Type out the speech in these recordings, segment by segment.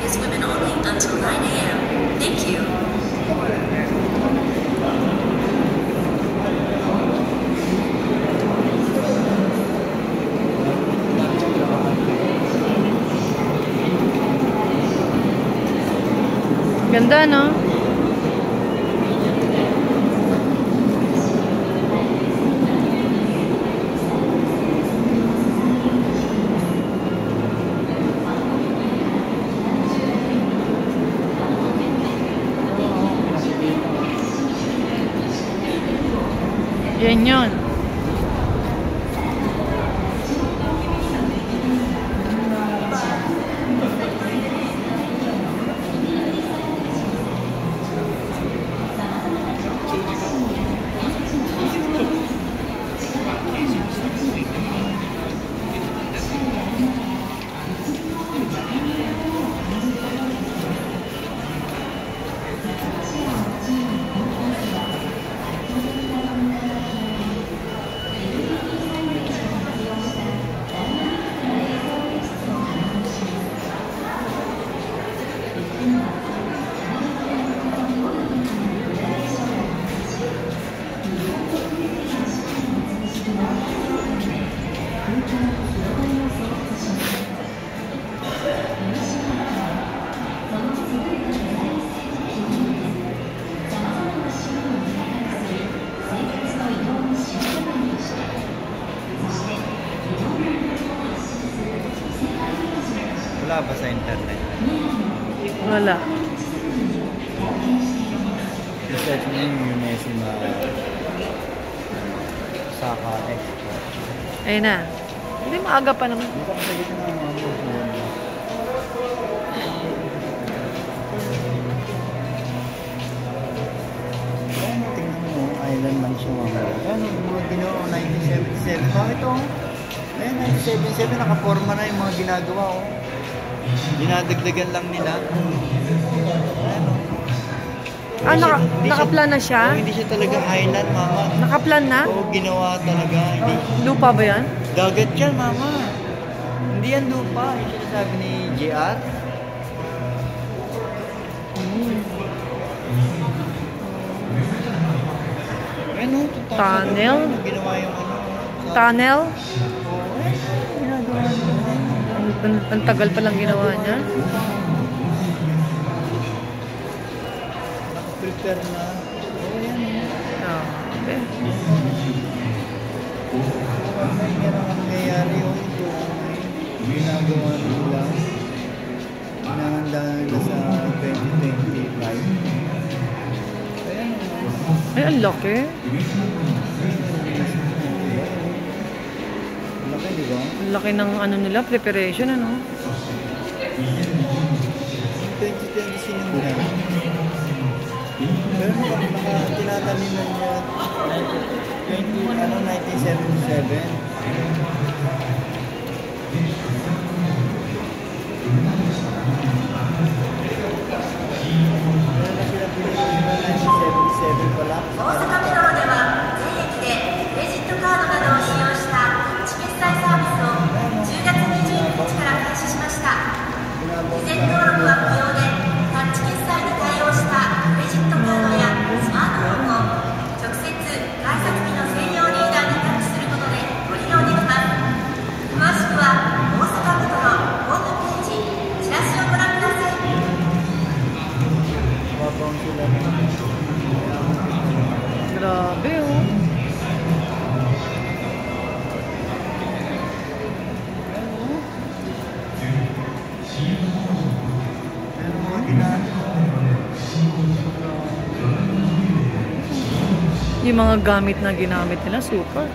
is women only until 9 a.m. Thank you. Ganda, no? Yan yun. Wala ba sa internet? Wala. Research mo yung Unesima Saka Expo. Ayun na. Hindi, maaga pa naman. Dito ka sa gitna ng mga buwan. Tingnan mo, island man siya mga. Ano, mga ginawa 1977. Bakit ito? Ayan, 1977, nakaporma na yung mga ginagawa. Oh. Dinadagdagan lang nila. Ano? Ah, nakaplan na siya? Hindi siya talaga highland, mama. Nakaplan na? Oo, ginawa talaga. Hindi. Lupa ba yan? Dagat yan, mama. Hindi yan lupa. Yung sinasabi ni JR. Ano? Tunnel? Ginawa yung ano. Tunnel? Oo, ginagawa nila. Ang tagal pa lang ginawa niya. Nakaprepare na. Oo, yan. Ah, okay. May ganang nangyayari yung ito. Ginagawa nila. Pinahanda nila sa 2025. Ayan. Ay, ang laki. Laki, di ba? Ang laki ng ano nila, preparation, ano? 2020 sinimula. Pero tinataliman niya 1977. Grabe, oh. Yung mga gamit na ginamit nila, super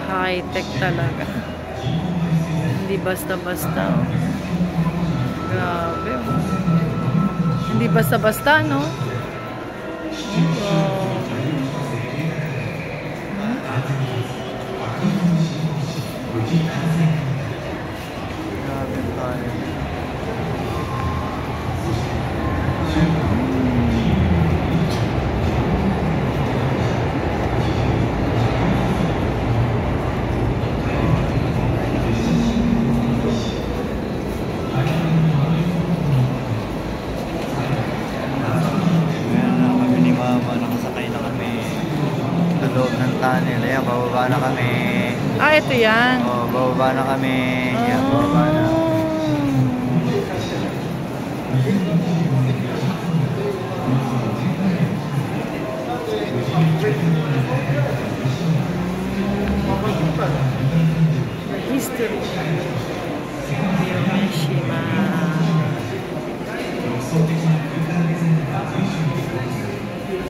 high-tech talaga. Hindi basta-basta, oh. Grabe, oh. Hindi basta-basta, no? Oh. Grabe tayo. tunnel. Ayan, bababa na kami. Ah, ito yan. Oh, bababa na kami. Ayan, bababa na. History. Hiroshima.